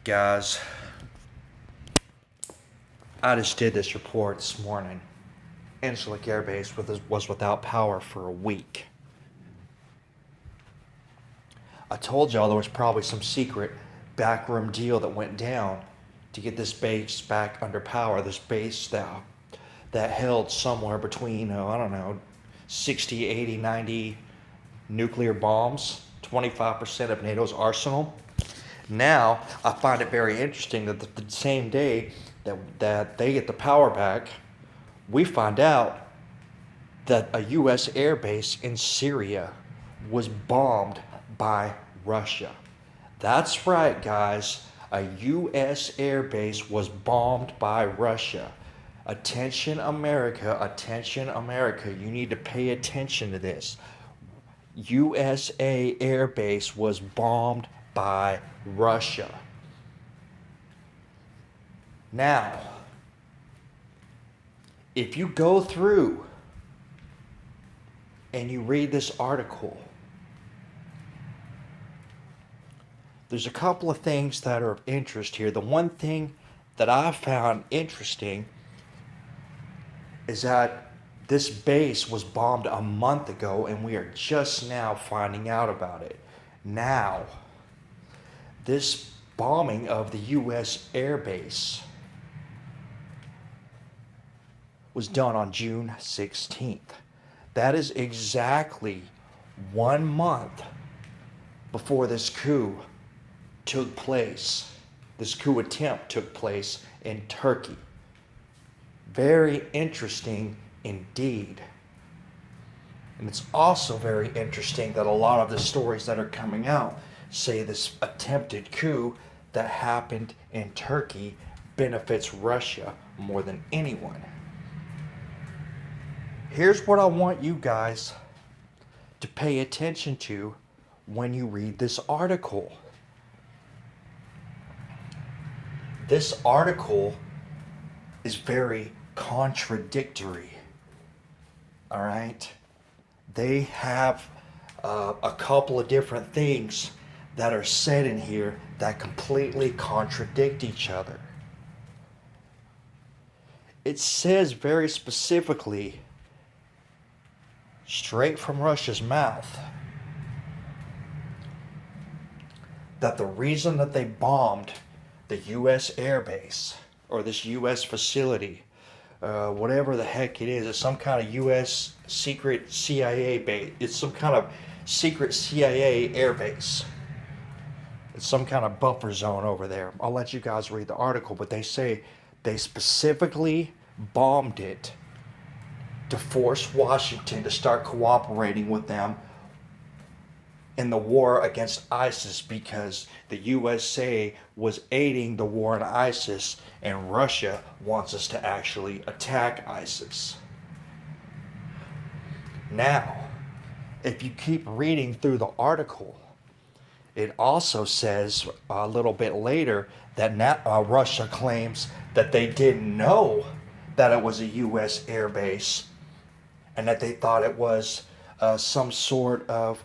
Guys, I just did this report this morning. Incirlik Air Base was without power for a week. I told y'all there was probably some secret backroom deal that went down to get this base back under power. This base that held somewhere between, I don't know, 60, 80, 90 nuclear bombs, 25% of NATO's arsenal. Now, I find it very interesting that the same day that they get the power back, we find out that a U.S. air base in Syria was bombed by Russia. That's right, guys. A U.S. air base was bombed by Russia. Attention, America. Attention, America. You need to pay attention to this. USA air base was bombed by Russia. Now, if you go through and you read this article, there's a couple of things that are of interest here. The one thing that I found interesting is that this base was bombed a month ago and we are just now finding out about it. Now, this bombing of the U.S. air base was done on June 16th. That is exactly 1 month before this coup took place. This coup attempt took place in Turkey. Very interesting indeed. And it's also very interesting that a lot of the stories that are coming out say this attempted coup that happened in Turkey benefits Russia more than anyone. Here's what I want you guys to pay attention to when you read this article. This article is very contradictory. All right? They have a couple of different things that are said in here that completely contradict each other. It says very specifically, straight from Russia's mouth, that the reason that they bombed the U.S. air base, or this U.S. facility, whatever the heck it is, it's some kind of U.S. secret CIA base. It's some kind of secret CIA air base. It's some kind of buffer zone over there. I'll let you guys read the article, but they say they specifically bombed it to force Washington to start cooperating with them in the war against ISIS, because the USA was aiding the war on ISIS and Russia wants us to actually attack ISIS. Now, if you keep reading through the article, it also says a little bit later that Russia claims that they didn't know that it was a U.S. air base and that they thought it was some sort of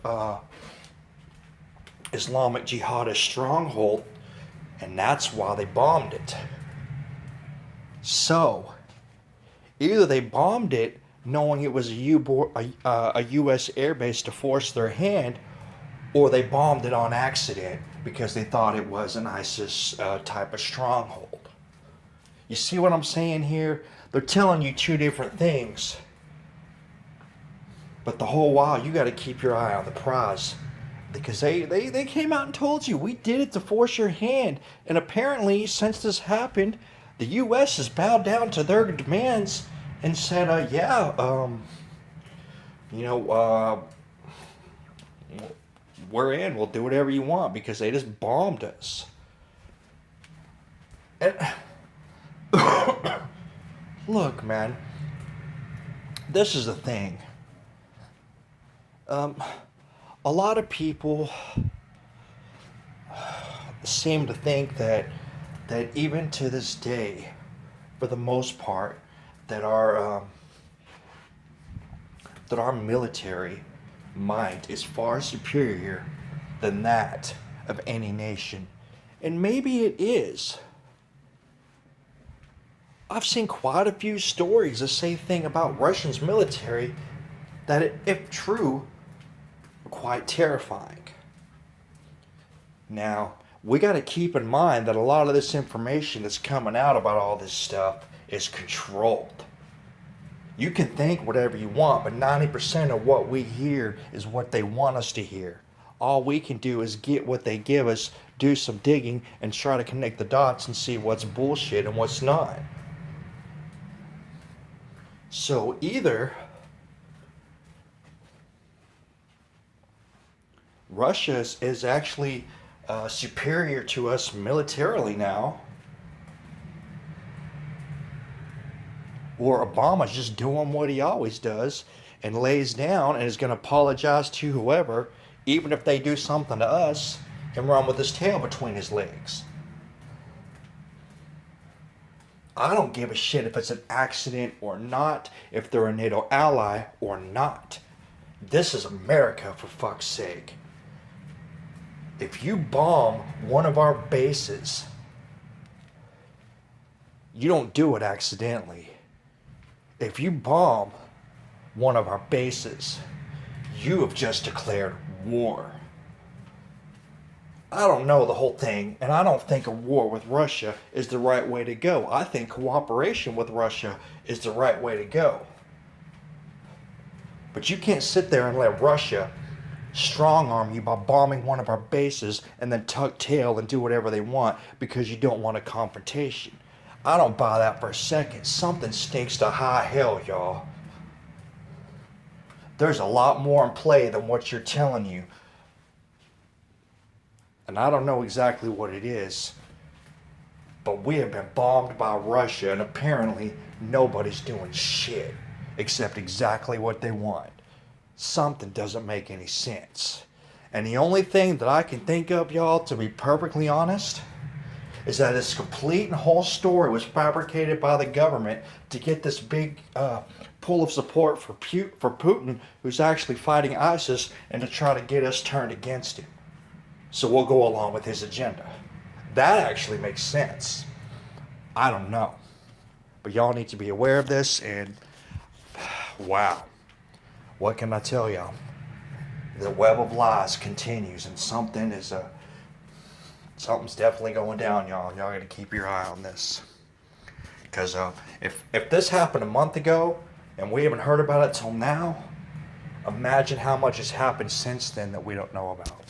Islamic jihadist stronghold, and that's why they bombed it. So, either they bombed it knowing it was a U.S. air base to force their hand, or they bombed it on accident because they thought it was an ISIS type of stronghold. You see what I'm saying here? They're telling you two different things. But the whole while, you got to keep your eye on the prize. Because they came out and told you, we did it to force your hand. And apparently, since this happened, the U.S. has bowed down to their demands and said, we're in. We'll do whatever you want, because they just bombed us. And look, man, this is the thing. A lot of people seem to think that even to this day, for the most part, that our military might is far superior than that of any nation And maybe it is. I've seen quite a few stories the same thing about Russia's military that, if true, are quite terrifying. Now, we got to keep in mind that a lot of this information that's coming out about all this stuff is controlled. You can think whatever you want, but 90% of what we hear is what they want us to hear. All we can do is get what they give us, do some digging, and try to connect the dots and see what's bullshit and what's not. So either Russia is actually superior to us militarily now, or Obama's just doing what he always does and lays down and is going to apologize to whoever, even if they do something to us, and run with his tail between his legs. I don't give a shit if it's an accident or not, if they're a NATO ally or not. This is America, for fuck's sake. If you bomb one of our bases, you don't do it accidentally. If you bomb one of our bases, you have just declared war. I don't know the whole thing, and I don't think a war with Russia is the right way to go. I think cooperation with Russia is the right way to go. But you can't sit there and let Russia strong arm you by bombing one of our bases and then tuck tail and do whatever they want because you don't want a confrontation. I don't buy that for a second. Something stinks to high hell, y'all. There's a lot more in play than what you're telling you. And I don't know exactly what it is, but we have been bombed by Russia, and apparently nobody's doing shit except exactly what they want. Something doesn't make any sense. And the only thing that I can think of, y'all, to be perfectly honest, is that this complete and whole story was fabricated by the government to get this big pool of support for Putin, who's actually fighting ISIS, and to try to get us turned against him. So we'll go along with his agenda. That actually makes sense. I don't know. But y'all need to be aware of this, and wow. What can I tell y'all? The web of lies continues, and something's definitely going down, y'all. Y'all got to keep your eye on this. Because if this happened a month ago, and we haven't heard about it till now, imagine how much has happened since then that we don't know about.